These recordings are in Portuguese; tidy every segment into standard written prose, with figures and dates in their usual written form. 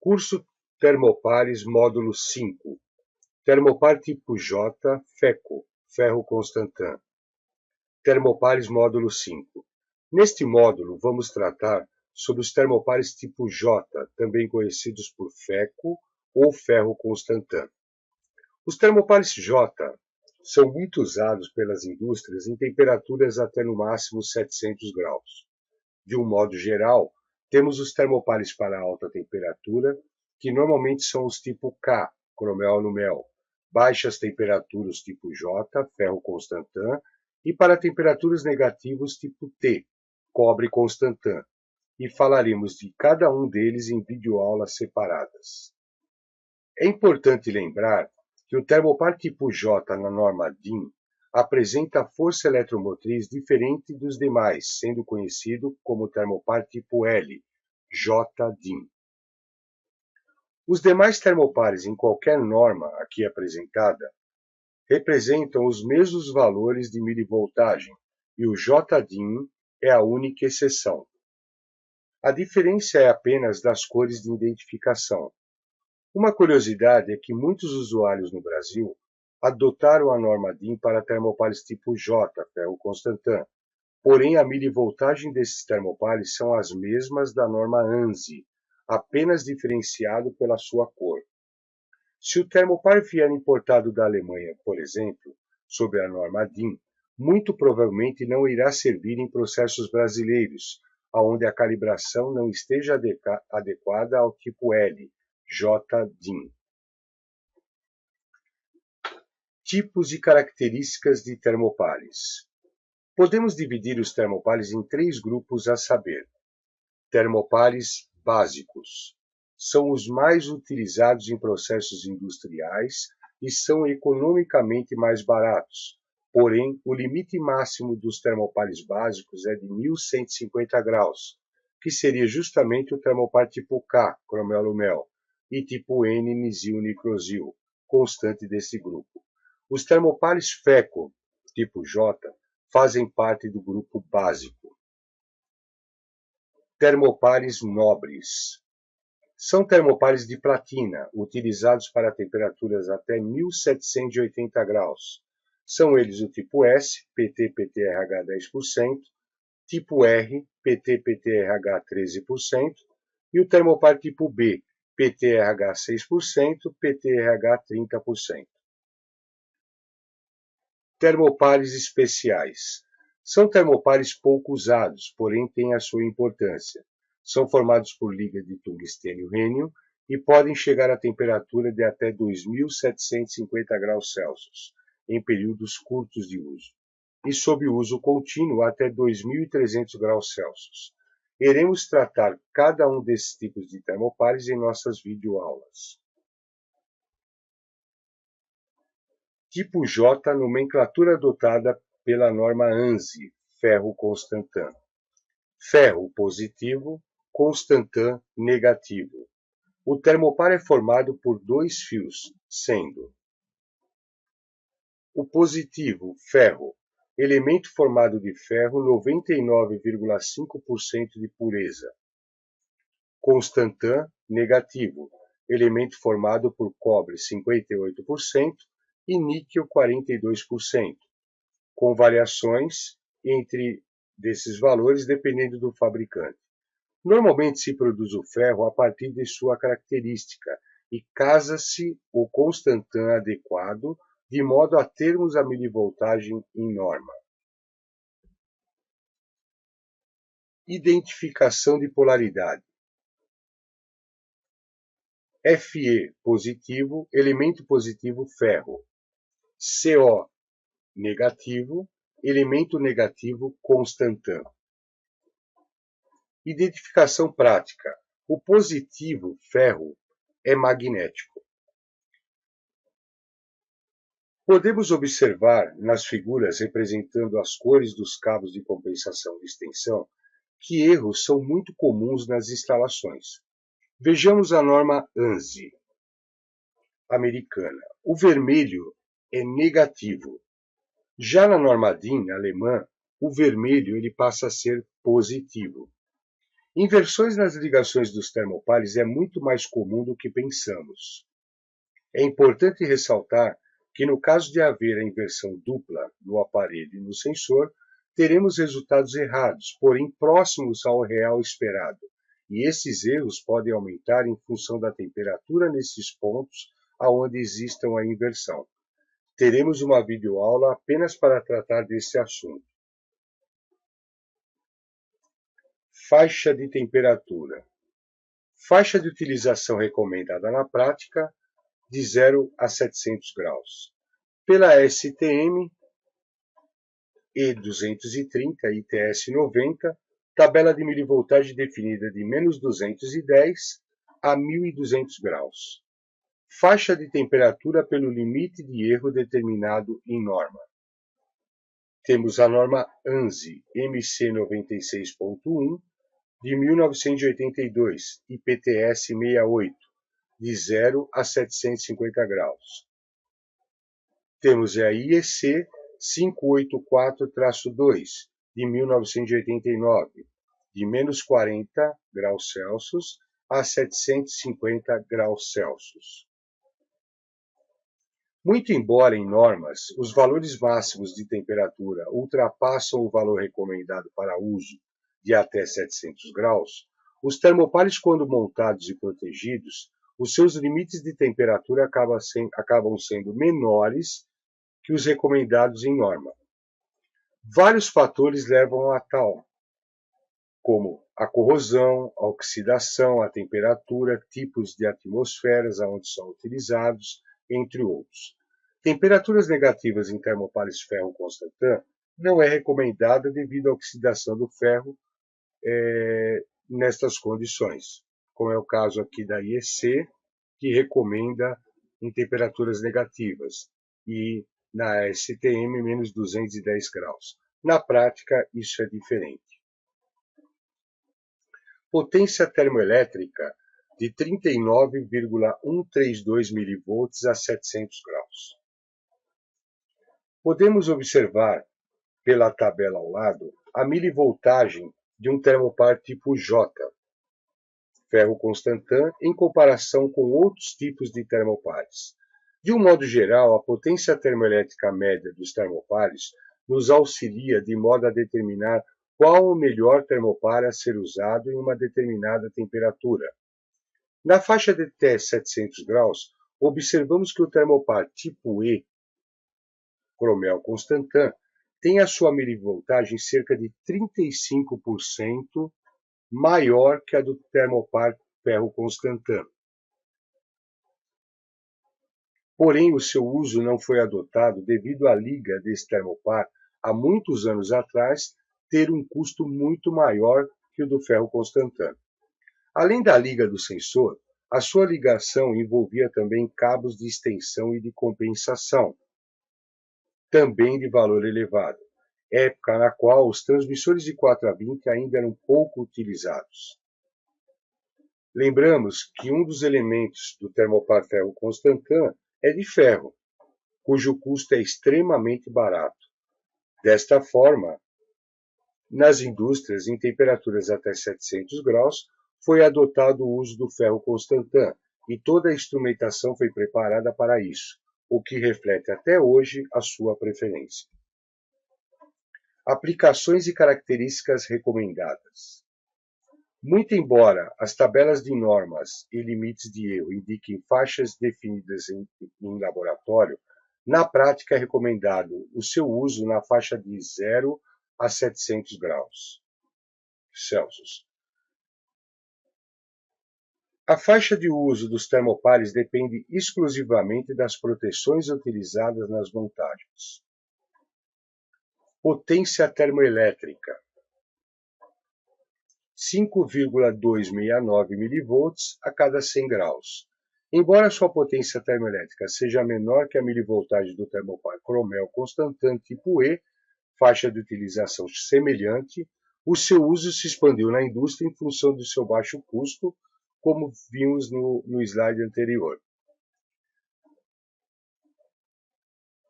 Curso Termopares Módulo 5. Termopar tipo J, FeCO, ferro constantã. Termopares Módulo 5. Neste módulo, vamos tratar sobre os termopares tipo J, também conhecidos por FeCO ou ferro constantã. Os termopares J são muito usados pelas indústrias em temperaturas até no máximo 700 graus. De um modo geral, temos os termopares para alta temperatura, que normalmente são os tipo K, cromel-alumel, baixas temperaturas tipo J, ferro constantã, e para temperaturas negativas tipo T, cobre constantã, e falaremos de cada um deles em videoaulas separadas. É importante lembrar que o termopar tipo J na norma DIN apresenta força eletromotriz diferente dos demais, sendo conhecido como termopar tipo L, JDIN. Os demais termopares em qualquer norma aqui apresentada representam os mesmos valores de milivoltagem e o JDIN é a única exceção. A diferença é apenas das cores de identificação. Uma curiosidade é que muitos usuários no Brasil adotaram a norma DIN para termopares tipo J, ferro constantã, porém a milivoltagem desses termopares são as mesmas da norma ANSI, apenas diferenciado pela sua cor. Se o termopar vier importado da Alemanha, por exemplo, sob a norma DIN, muito provavelmente não irá servir em processos brasileiros, onde a calibração não esteja adequada ao tipo L, JDIN. Tipos e características de termopares. Podemos dividir os termopares em três grupos a saber. Termopares básicos. São os mais utilizados em processos industriais e são economicamente mais baratos. Porém, o limite máximo dos termopares básicos é de 1150 graus, que seria justamente o termopar tipo K, cromel-alumel, e tipo N, nisil-nicrosil, constante desse grupo. Os termopares FeCO, tipo J, fazem parte do grupo básico. Termopares nobres. São termopares de platina, utilizados para temperaturas até 1780 graus. São eles o tipo S, PT-PTRH 10%, tipo R, PT-PTRH 13%, e o termopar tipo B, PTRH 6%, PTRH 30%. Termopares especiais. São termopares pouco usados, porém têm a sua importância. São formados por liga de tungstênio-rênio e podem chegar a temperatura de até 2750 graus Celsius, em períodos curtos de uso, e sob uso contínuo até 2300 graus Celsius. Iremos tratar cada um desses tipos de termopares em nossas videoaulas. Tipo J, nomenclatura adotada pela norma ANSI, ferro constantã. Ferro positivo, constantã negativo. O termopar é formado por dois fios, sendo o positivo, ferro, elemento formado de ferro 99,5% de pureza. Constantã negativo, elemento formado por cobre 58%, e níquel 42%, com variações entre desses valores dependendo do fabricante. Normalmente se produz o ferro a partir de sua característica e casa-se o constantã adequado de modo a termos a milivoltagem em norma. Identificação de polaridade. Fe positivo, elemento positivo ferro. CO negativo, elemento negativo constantã. Identificação prática. O positivo, ferro, é magnético. Podemos observar nas figuras representando as cores dos cabos de compensação de extensão que erros são muito comuns nas instalações. Vejamos a norma ANSI americana. O vermelho é negativo. Já na norma DIN alemã, o vermelho ele passa a ser positivo. Inversões nas ligações dos termopares é muito mais comum do que pensamos. É importante ressaltar que no caso de haver a inversão dupla no aparelho e no sensor, teremos resultados errados, porém próximos ao real esperado, e esses erros podem aumentar em função da temperatura nesses pontos aonde existam a inversão. Teremos uma videoaula apenas para tratar desse assunto. Faixa de temperatura. Faixa de utilização recomendada na prática, de 0 a 700 graus. Pela STM E230 e TS90, tabela de milivoltagem definida de menos 210 a 1200 graus. Faixa de temperatura pelo limite de erro determinado em norma. Temos a norma ANSI MC 96.1 de 1982 e PTS 68, de 0 a 750 graus. Temos a IEC 584-2, de 1989, de menos 40 graus Celsius a 750 graus Celsius. Muito embora em normas, os valores máximos de temperatura ultrapassam o valor recomendado para uso de até 700 graus, os termopares, quando montados e protegidos, os seus limites de temperatura acabam sendo menores que os recomendados em norma. Vários fatores levam a tal, como a corrosão, a oxidação, a temperatura, tipos de atmosferas aonde são utilizados, entre outros. Temperaturas negativas em termopares ferro-constantan não é recomendada devido à oxidação do ferro nestas condições, como é o caso aqui da IEC, que recomenda em temperaturas negativas, e na STM menos 210 graus. Na prática, isso é diferente. Potência termoelétrica de 39,132 mV a 700 graus. Podemos observar, pela tabela ao lado, a milivoltagem de um termopar tipo J, ferro-constantan, em comparação com outros tipos de termopares. De um modo geral, a potência termoelétrica média dos termopares nos auxilia de modo a determinar qual o melhor termopar a ser usado em uma determinada temperatura. Na faixa de até 700 graus, observamos que o termopar tipo E, Cromel-Constantan, tem a sua milivoltagem cerca de 35% maior que a do termopar ferro-constantan. Porém, o seu uso não foi adotado devido à liga desse termopar, há muitos anos atrás, ter um custo muito maior que o do ferro-constantan. Além da liga do sensor, a sua ligação envolvia também cabos de extensão e de compensação, também de valor elevado, época na qual os transmissores de 4 a 20 ainda eram pouco utilizados. Lembramos que um dos elementos do termopar ferro-constantan é de ferro, cujo custo é extremamente barato. Desta forma, nas indústrias em temperaturas até 700 graus, foi adotado o uso do ferro-constantan e toda a instrumentação foi preparada para isso, o que reflete até hoje a sua preferência. Aplicações e características recomendadas. Muito embora as tabelas de normas e limites de erro indiquem faixas definidas em laboratório, na prática é recomendado o seu uso na faixa de 0 a 700 graus Celsius. A faixa de uso dos termopares depende exclusivamente das proteções utilizadas nas montagens. Potência termoelétrica: 5,269 mV a cada 100 graus. Embora sua potência termoelétrica seja menor que a milivoltagem do termopar Cromel-Constantan tipo E, faixa de utilização semelhante, o seu uso se expandiu na indústria em função do seu baixo custo, como vimos no slide anterior.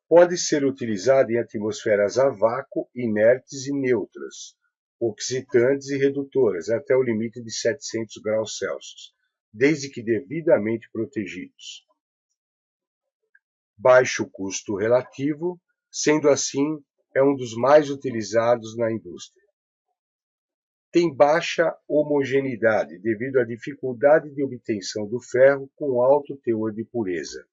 Pode ser utilizado em atmosferas a vácuo, inertes e neutras, oxidantes e redutoras até o limite de 700 graus Celsius, desde que devidamente protegidos. Baixo custo relativo, sendo assim, é um dos mais utilizados na indústria. Tem baixa homogeneidade devido à dificuldade de obtenção do ferro com alto teor de pureza.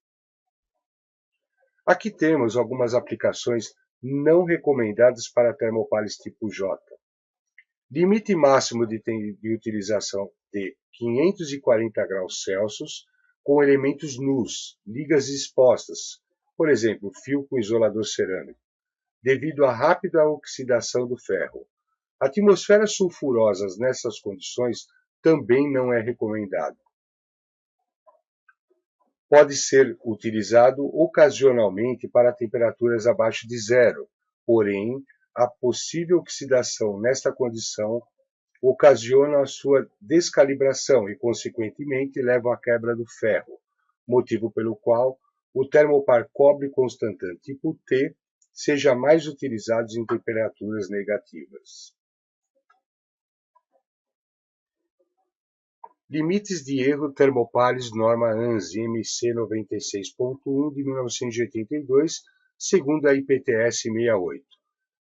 Aqui temos algumas aplicações não recomendadas para termopares tipo J. Limite máximo de utilização de 540 graus Celsius com elementos nus, ligas expostas, por exemplo, fio com isolador cerâmico, devido à rápida oxidação do ferro. Atmosferas sulfurosas nessas condições também não é recomendado. Pode ser utilizado ocasionalmente para temperaturas abaixo de zero, porém, a possível oxidação nesta condição ocasiona a sua descalibração e, consequentemente, leva à quebra do ferro, motivo pelo qual o termopar cobre Constantan tipo T seja mais utilizado em temperaturas negativas. Limites de erro termopares norma ANSI MC 96.1 de 1982, segundo a IPTS 68.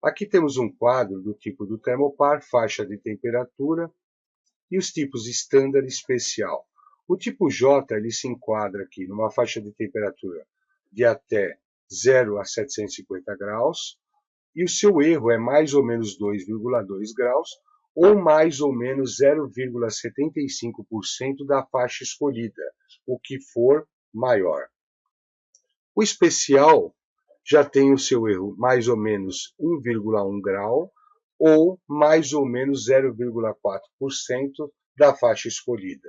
Aqui temos um quadro do tipo do termopar, faixa de temperatura e os tipos estándar e especial. O tipo J ele se enquadra aqui numa faixa de temperatura de até 0 a 750 graus e o seu erro é mais ou menos 2,2 graus ou mais ou menos 0,75% da faixa escolhida, o que for maior. O especial já tem o seu erro mais ou menos 1,1 grau ou mais ou menos 0,4% da faixa escolhida.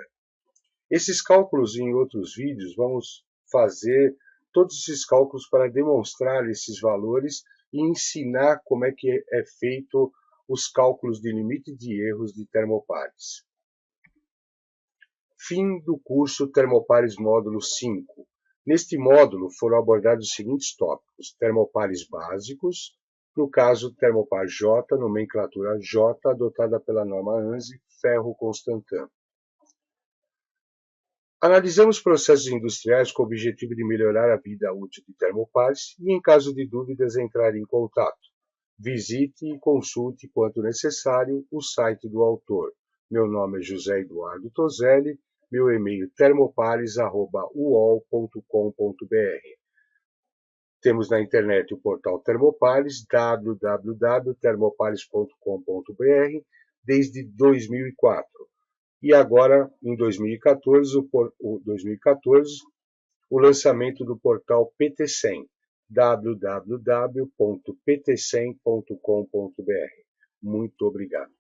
Esses cálculos em outros vídeos, vamos fazer todos esses cálculos para demonstrar esses valores e ensinar como é que é feito os cálculos de limite de erros de termopares. Fim do curso Termopares Módulo 5. Neste módulo foram abordados os seguintes tópicos: termopares básicos, no caso termopar J, nomenclatura J, adotada pela norma ANSI, ferro Constantan. Analisamos processos industriais com o objetivo de melhorar a vida útil de termopares e, em caso de dúvidas, entrar em contato. Visite e consulte, quanto necessário, o site do autor. Meu nome é José Eduardo Toselli, meu e-mail termopares@uol.com.br. Temos na internet o portal Termopares, www.termopares.com.br, desde 2004. E agora, em 2014, o lançamento do portal PT100, www.pt100.com.br. Muito obrigado.